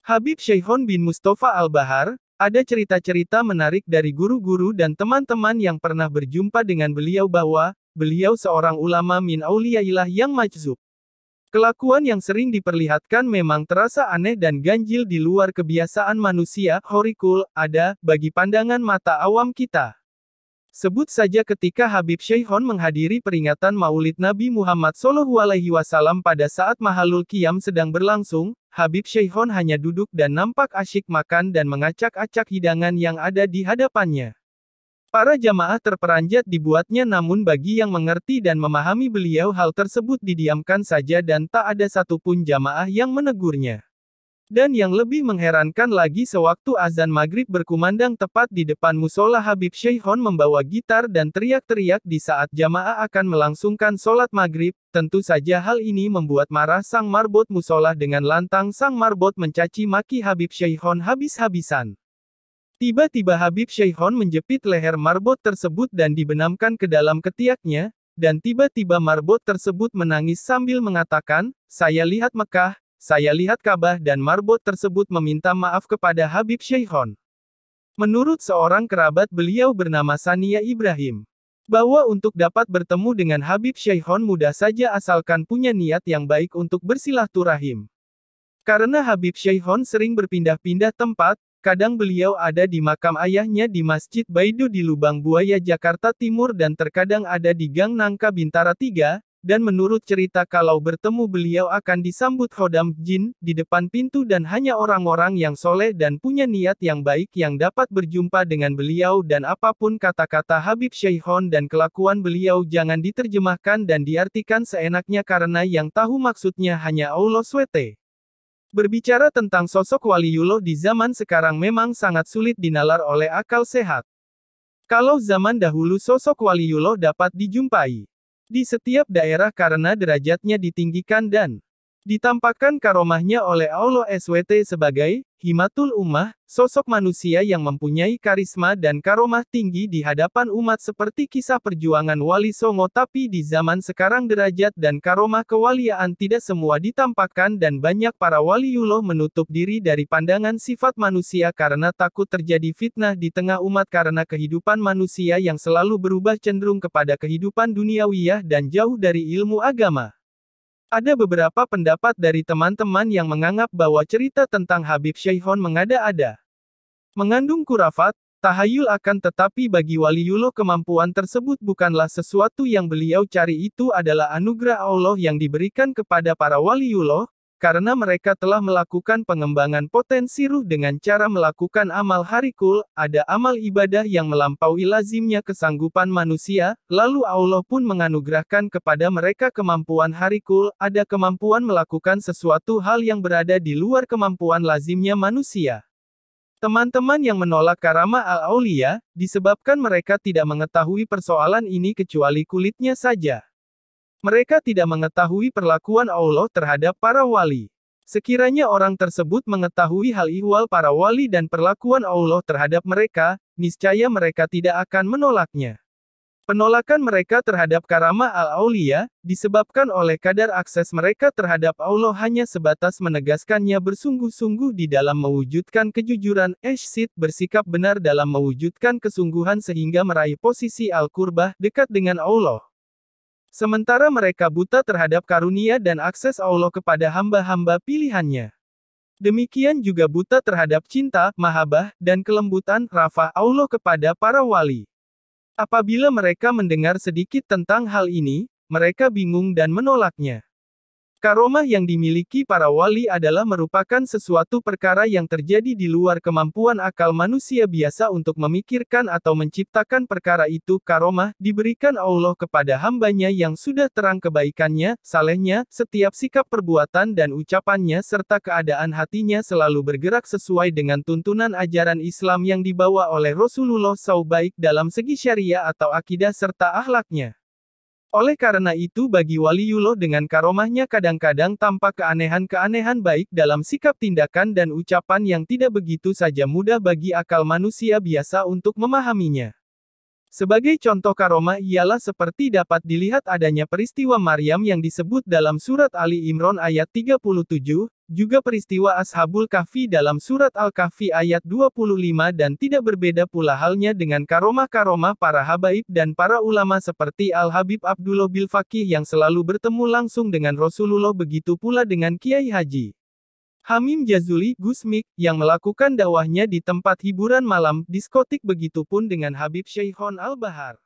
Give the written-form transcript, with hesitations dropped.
Habib Syaihon bin Mustafa Al-Bahar, ada cerita-cerita menarik dari guru-guru dan teman-teman yang pernah berjumpa dengan beliau bahwa, beliau seorang ulama min auliyaillah yang majzub. Kelakuan yang sering diperlihatkan memang terasa aneh dan ganjil di luar kebiasaan manusia, horikul, ada, bagi pandangan mata awam kita. Sebut saja ketika Habib Syaihon menghadiri peringatan Maulid Nabi Muhammad SAW pada saat Mahalul Qiyam sedang berlangsung, Habib Syaihon hanya duduk dan nampak asyik makan dan mengacak-acak hidangan yang ada di hadapannya. Para jamaah terperanjat dibuatnya, namun bagi yang mengerti dan memahami beliau hal tersebut didiamkan saja dan tak ada satupun jamaah yang menegurnya. Dan yang lebih mengherankan lagi, sewaktu azan maghrib berkumandang tepat di depan musola, Habib Syaihon membawa gitar dan teriak-teriak di saat jamaah akan melangsungkan sholat maghrib. Tentu saja hal ini membuat marah sang marbot musola, dengan lantang sang marbot mencaci maki Habib Syaihon habis-habisan. Tiba-tiba Habib Syaihon menjepit leher marbot tersebut dan dibenamkan ke dalam ketiaknya, dan tiba-tiba marbot tersebut menangis sambil mengatakan, "Saya lihat Mekah, saya lihat Ka'bah," dan marbot tersebut meminta maaf kepada Habib Syaihon. Menurut seorang kerabat beliau bernama Sania Ibrahim, bahwa untuk dapat bertemu dengan Habib Syaihon mudah saja asalkan punya niat yang baik untuk bersilaturahim. Karena Habib Syaihon sering berpindah-pindah tempat, kadang beliau ada di makam ayahnya di Masjid Baidu di Lubang Buaya, Jakarta Timur, dan terkadang ada di Gang Nangka Bintara 3, dan menurut cerita kalau bertemu beliau akan disambut khodam jin di depan pintu dan hanya orang-orang yang soleh dan punya niat yang baik yang dapat berjumpa dengan beliau. Dan apapun kata-kata Habib Syaihon dan kelakuan beliau jangan diterjemahkan dan diartikan seenaknya, karena yang tahu maksudnya hanya Allah SWT. Berbicara tentang sosok waliullah di zaman sekarang memang sangat sulit dinalar oleh akal sehat. Kalau zaman dahulu sosok waliullah dapat dijumpai di setiap daerah karena derajatnya ditinggikan dan ditampakkan karomahnya oleh Allah SWT sebagai himatul ummah, sosok manusia yang mempunyai karisma dan karomah tinggi di hadapan umat seperti kisah perjuangan Wali Songo. Tapi di zaman sekarang derajat dan karomah kewaliaan tidak semua ditampakkan dan banyak para waliullah menutup diri dari pandangan sifat manusia karena takut terjadi fitnah di tengah umat karena kehidupan manusia yang selalu berubah cenderung kepada kehidupan duniawiyah dan jauh dari ilmu agama. Ada beberapa pendapat dari teman-teman yang menganggap bahwa cerita tentang Habib Syaihon mengada-ada, mengandung khurafat, tahayul, akan tetapi bagi waliullah kemampuan tersebut bukanlah sesuatu yang beliau cari. Itu adalah anugerah Allah yang diberikan kepada para waliullah, karena mereka telah melakukan pengembangan potensi ruh dengan cara melakukan amal harikul, ada amal ibadah yang melampaui lazimnya kesanggupan manusia, lalu Allah pun menganugerahkan kepada mereka kemampuan harikul, ada kemampuan melakukan sesuatu hal yang berada di luar kemampuan lazimnya manusia. Teman-teman yang menolak karamah al-aulia, disebabkan mereka tidak mengetahui persoalan ini kecuali kulitnya saja. Mereka tidak mengetahui perlakuan Allah terhadap para wali. Sekiranya orang tersebut mengetahui hal ihwal para wali dan perlakuan Allah terhadap mereka, niscaya mereka tidak akan menolaknya. Penolakan mereka terhadap karamah al-aulia, disebabkan oleh kadar akses mereka terhadap Allah hanya sebatas menegaskannya bersungguh-sungguh di dalam mewujudkan kejujuran, ihsan, bersikap benar dalam mewujudkan kesungguhan sehingga meraih posisi al-qurbah, dekat dengan Allah. Sementara mereka buta terhadap karunia dan akses Allah kepada hamba-hamba pilihannya. Demikian juga buta terhadap cinta, mahabbah, dan kelembutan, rafah Allah kepada para wali. Apabila mereka mendengar sedikit tentang hal ini, mereka bingung dan menolaknya. Karomah yang dimiliki para wali adalah merupakan sesuatu perkara yang terjadi di luar kemampuan akal manusia biasa untuk memikirkan atau menciptakan perkara itu. Karomah diberikan Allah kepada hambanya yang sudah terang kebaikannya, salehnya, setiap sikap perbuatan dan ucapannya serta keadaan hatinya selalu bergerak sesuai dengan tuntunan ajaran Islam yang dibawa oleh Rasulullah SAW, baik dalam segi syariah atau akidah serta akhlaknya. Oleh karena itu bagi waliullah dengan karomahnya kadang-kadang tampak keanehan-keanehan baik dalam sikap tindakan dan ucapan yang tidak begitu saja mudah bagi akal manusia biasa untuk memahaminya. Sebagai contoh karomah ialah seperti dapat dilihat adanya peristiwa Maryam yang disebut dalam surat Ali Imran ayat 37, Juga peristiwa Ashabul Kahfi dalam surat Al-Kahfi ayat 25 dan tidak berbeda pula halnya dengan karomah-karomah para habaib dan para ulama seperti Al-Habib Abdullah bil Faqih yang selalu bertemu langsung dengan Rasulullah, begitu pula dengan Kiai Haji Hamim Jazuli, Gusmik, yang melakukan dakwahnya di tempat hiburan malam, diskotik, begitupun dengan Habib Syekhon Al-Bahar.